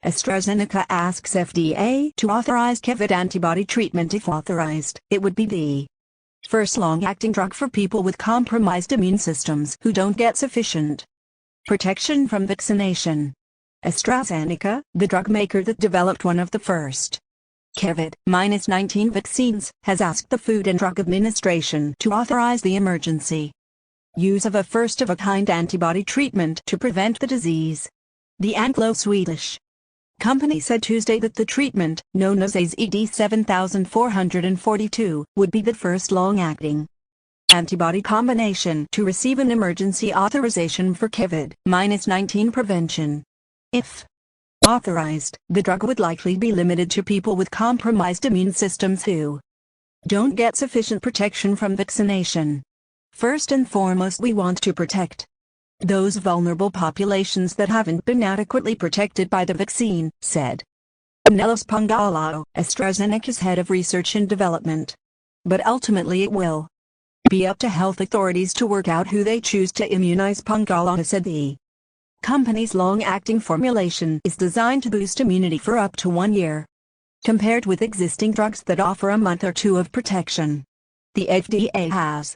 AstraZeneca asks FDA to authorize COVID antibody treatment. If authorized, it would be the first long-acting drug for people with compromised immune systems who don't get sufficient protection from vaccination. AstraZeneca, the drug maker that developed one of the first COVID-19 vaccines, has asked the Food and Drug Administration to authorize the emergency use of a first-of-a-kind antibody treatment to prevent the disease. The Anglo-Swedish company said Tuesday that the treatment, known as AZ-7442, would be the first long-acting antibody combination to receive an emergency authorization for COVID-19 prevention. If authorized, the drug would likely be limited to people with compromised immune systems who don't get sufficient protection from vaccination. First and foremost, we want to protect those vulnerable populations that haven't been adequately protected by the vaccine, said Menelas Pangaloa, AstraZeneca's head of research and development. But ultimately it will be up to health authorities to work out who they choose to immunize. Pangaloa said the company's long-acting formulation is designed to boost immunity for up to 1 year, compared with existing drugs that offer a month or two of protection. The FDA has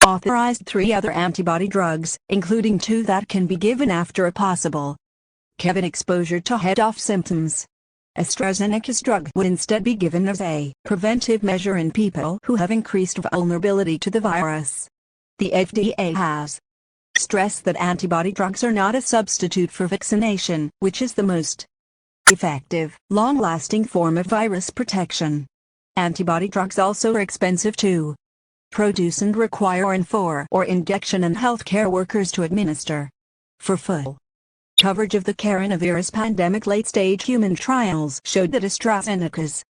authorized 3 other antibody drugs, including 2 that can be given after a possible COVID exposure to head off symptoms. AstraZeneca's drug would instead be given as a preventive measure in people who have increased vulnerability to the virus. The FDA has stressed that antibody drugs are not a substitute for vaccination, which is the most effective, long-lasting form of virus protection. Antibody drugs also are expensive to produce and require injection and healthcare workers to administer. For full coverage of the coronavirus pandemic, late-stage human trials showed that AstraZeneca's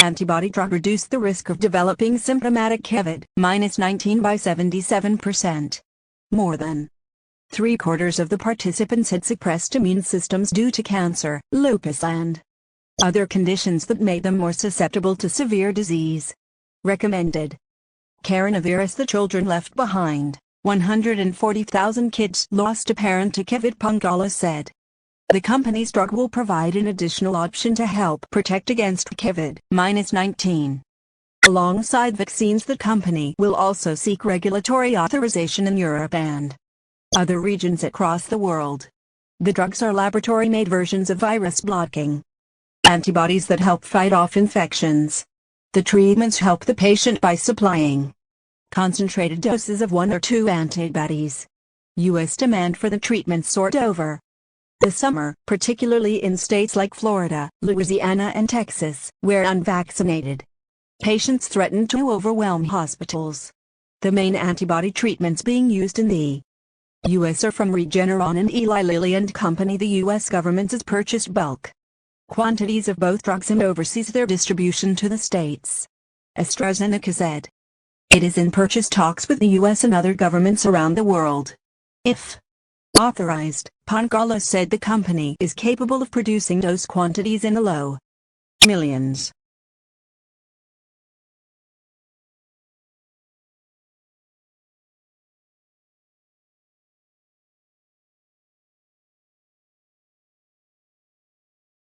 antibody drug reduced the risk of developing symptomatic COVID-19 by 77%. More than 3/4 of the participants had suppressed immune systems due to cancer, lupus and other conditions that made them more susceptible to severe disease. Recommended coronavirus: the children left behind. 140,000 kids lost a parent to COVID, Pangaloa said. The company's drug will provide an additional option to help protect against COVID-19. Alongside vaccines, the company will also seek regulatory authorization in Europe and other regions across the world. The drugs are laboratory-made versions of virus-blocking antibodies that help fight off infections. The treatments help the patient by supplying concentrated doses of 1 or 2 antibodies. U.S. demand for the treatment soared over the summer, particularly in states like Florida, Louisiana and Texas, where unvaccinated patients threatened to overwhelm hospitals. The main antibody treatments being used in the U.S. are from Regeneron and Eli Lilly and Company. The U.S. government has purchased bulk quantities of both drugs and oversees their distribution to the states. AstraZeneca said it is in purchase talks with the U.S. and other governments around the world. If authorized, Pangaloa said the company is capable of producing those quantities in the low millions.